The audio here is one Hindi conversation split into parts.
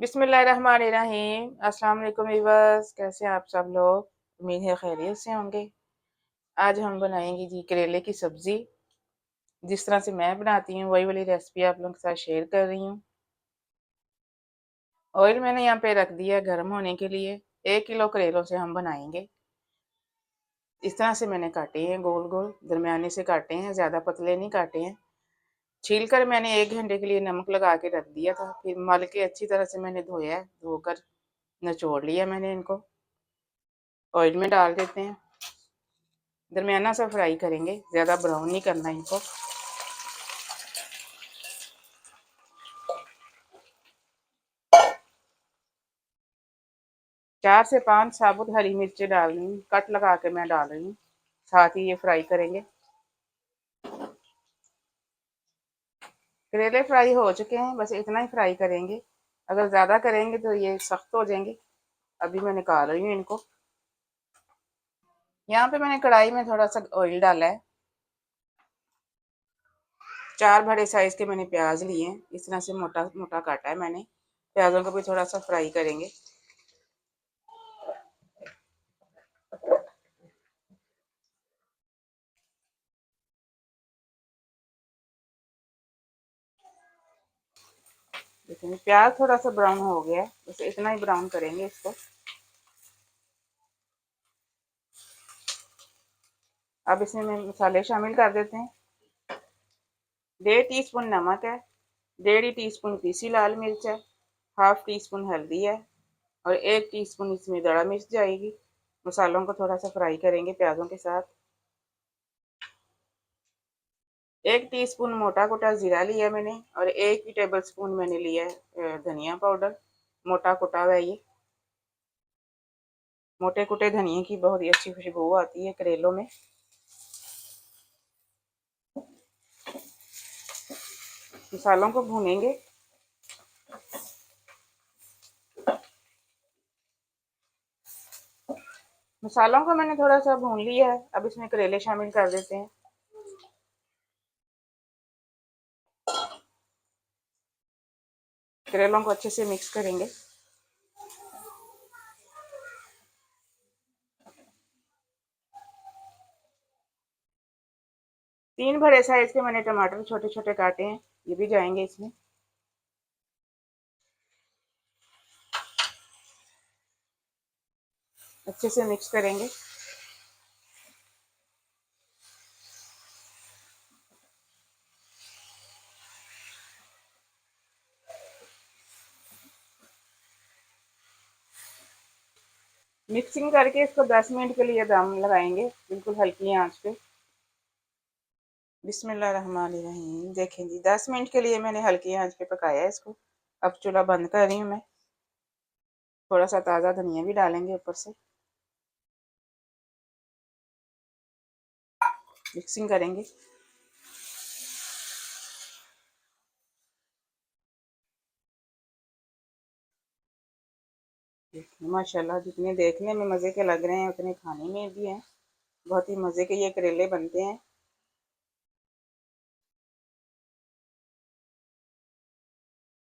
बिस्मिल्लाहिर्रहमानिर्रहीम। अस्सलाम वालेकुम व्यूअर्स, कैसे हैं आप सब लोग। उम्मीद है खैरियत से होंगे। आज हम बनाएंगे जी करेले की सब्ज़ी। जिस तरह से मैं बनाती हूँ वही वाली रेसिपी आप लोगों के साथ शेयर कर रही हूँ। ऑयल मैंने यहाँ पे रख दिया गर्म होने के लिए। 1 किलो करेलों से हम बनाएंगे। इस तरह से मैंने काटे हैं, गोल गोल दरमियाने से काटे हैं, ज़्यादा पतले नहीं काटे हैं। छील कर मैंने 1 घंटे के लिए नमक लगा के रख दिया था। फिर मल के अच्छी तरह से मैंने धोया, धोकर निचोड़ लिया मैंने इनको। ऑयल में डाल देते हैं, दरमियाना सा फ्राई करेंगे, ज़्यादा ब्राउन नहीं करना इनको। चार से 5 साबुत हरी मिर्ची डाल रही हूँ, कट लगा के मैं डाल रही हूँ। साथ ही ये फ्राई करेंगे। करेले फ्राई हो चुके हैं, बस इतना ही फ्राई करेंगे। अगर ज़्यादा करेंगे तो ये सख्त हो जाएंगे। अभी मैं निकाल रही हूँ इनको। यहाँ पे मैंने कढ़ाई में थोड़ा सा ऑयल डाला है। 4 बड़े साइज के मैंने प्याज लिए हैं, इस तरह से मोटा मोटा काटा है मैंने। प्याजों को भी थोड़ा सा फ्राई करेंगे। देखिए प्याज थोड़ा सा ब्राउन हो गया है, बस इतना ही ब्राउन करेंगे इसको। अब इसमें मैं मसाले शामिल कर देते हैं। 1.5 टीस्पून नमक है, 1.5 टीस्पून पीसी लाल मिर्च है, 1/2 टीस्पून हल्दी है और 1 टीस्पून इसमें दड़ा मिर्च जाएगी। मसालों को थोड़ा सा फ्राई करेंगे प्याजों के साथ। 1 टीस्पून मोटा कोटा जीरा लिया मैंने और 1 ही टेबल स्पून मैंने लिया है धनिया पाउडर। मोटा कोटा हुआ है ये। मोटे कुटे धनिए की बहुत ही अच्छी खुशबू आती है करेलों में। मसालों को भूनेंगे। मसालों को मैंने थोड़ा सा भून लिया है, अब इसमें करेले शामिल कर देते हैं। करेलों को अच्छे से मिक्स करेंगे। 3 बड़े साइज के मैंने टमाटर छोटे छोटे काटे हैं, ये भी जाएंगे इसमें। अच्छे से मिक्स करेंगे। मिक्सिंग करके इसको 10 मिनट के लिए दम लगाएंगे, बिल्कुल हल्की आंच पे। बिस्मिल्लाहिर्रहमानिर्रहीम। देखें जी 10 मिनट के लिए मैंने हल्की आंच पे पकाया है इसको। अब चूल्हा बंद कर रही हूँ मैं। थोड़ा सा ताज़ा धनिया भी डालेंगे ऊपर से। मिक्सिंग करेंगे। माशाल्लाह जितने देखने में मज़े के लग रहे हैं उतने खाने में भी हैं। बहुत ही मज़े के ये करेले बनते हैं।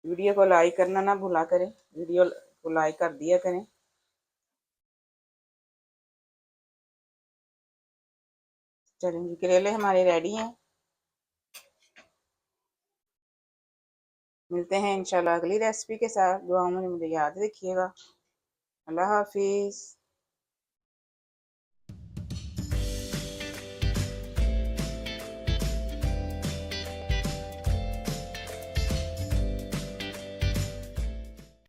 वीडियो को लाइक करना ना भूला करें, वीडियो को लाइक कर दिया करें। चलें करेले हमारे रेडी हैं। मिलते हैं इंशाल्लाह अगली रेसिपी के साथ। दुआओं में मुझे याद रखिएगा। अल्लाह हाफिज़।